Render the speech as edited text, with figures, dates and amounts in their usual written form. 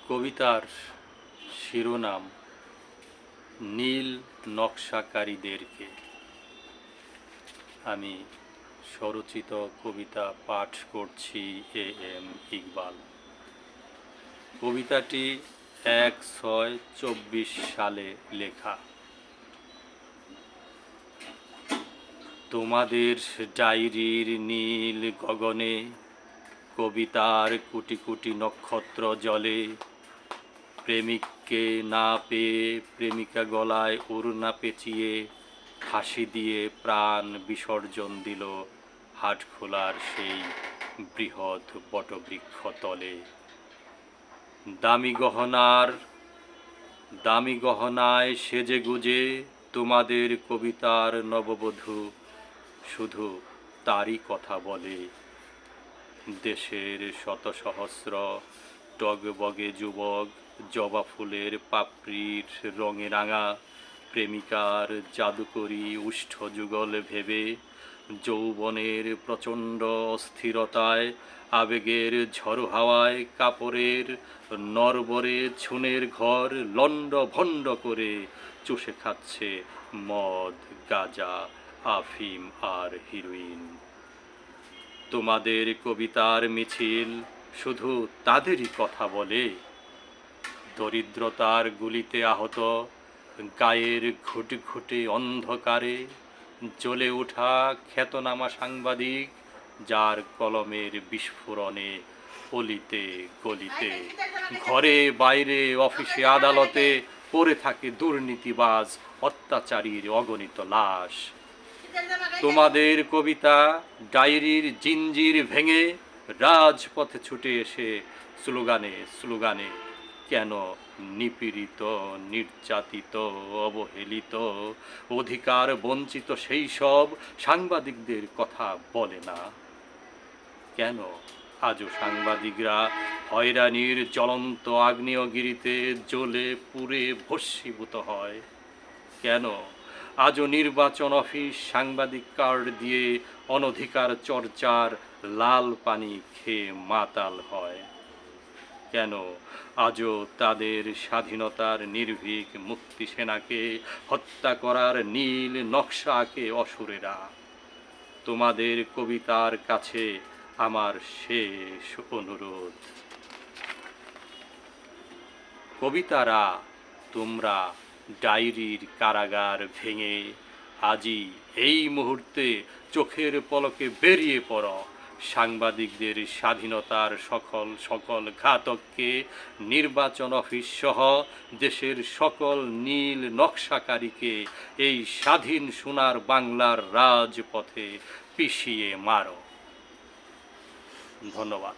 কবিতার শিরোনাম নীল নকশাকারীদেরকে। আমি স্বরচিত কবিতা পাঠ করছি এম ইকবাল। কবিতাটি ১/৬/২৪ সালে লেখা। তোমাদের ডায়েরির নীল গগনে কবিতার কোটি কোটি নক্ষত্র জ্বলে। প্রেমিককে না পেয়ে প্রেমিকা গলায় ওড়না পেঁচিয়ে হাসি দিয়ে প্রাণ বিসর্জন দিল হাটখোলার সেই বৃহৎ বটবৃক্ষ তলে। দামি গহনায় সেজে গুজে তোমাদের কবিতার নববধূ শুধু তারই কথা বলে। দেশের শত সহস্র টগবগে যুবক জবা ফুলের পাপড়ির রঙে রাঙা প্রেমিকার জাদুকরী উষ্ঠ যুগল ভেবে যৌবনের প্রচণ্ড অস্থিরতায় আবেগের ঝড়ো হাওয়ায় কাপড়ের নরবরে ছুনের ঘর লণ্ড ভণ্ড করে চুষে খাচ্ছে মদ, গাঁজা, আফিম আর হিরোইন। তোমাদের কবিতার মিছিল শুধু তাদেরই কথা বলে। দরিদ্রতার গুলিতে আহত গায়ের ঘুটঘুটে অন্ধকারে জ্বলে ওঠা খ্যাতনামা সাংবাদিক, যার কলমের বিস্ফোরণে অলিতে গলিতে ঘরে বাইরে অফিসে আদালতে পড়ে থাকে দুর্নীতিবাজ অত্যাচারীর অগণিত লাশ। তোমাদের কবিতা ডায়েরির জিঞ্জির ভেঙে রাজপথে ছুটে এসে স্লোগানে স্লোগানে কেন নিপীড়িত, নির্যাতিত, অবহেলিত, অধিকার বঞ্চিত সেই সব সাংবাদিকদের কথা বলে না? কেন আজও সাংবাদিকরা হয়রানির জ্বলন্ত আগ্নেয়গিরিতে জ্বলে পুড়ে ভস্মীভূত হয়? কেন আজও নির্বাচন অফিস সাংবাদিক কার্ড দিয়ে অনধিকার চর্চার লাল পানি খেয়ে মাতাল হয়? কেন আজও তাদের স্বাধীনতার নির্ভীক মুক্তি সেনাকে হত্যা করার নীল নকশা আঁকে অসুরেরা? তোমাদের কবিতার কাছে আমার শেষ অনুরোধ, কবিতারা তোমরা ডায়েরির কারাগার ভেঙে আজই এই মুহূর্তে চোখের পলকে বেরিয়ে পড়ো। সাংবাদিকদের স্বাধীনতার সকল ঘাতককে নির্বাচন অফিস সহ দেশের সকল নীল নকশাকারীকে এই স্বাধীন সোনার বাংলার রাজপথে পিষিয়ে মারো। ধন্যবাদ।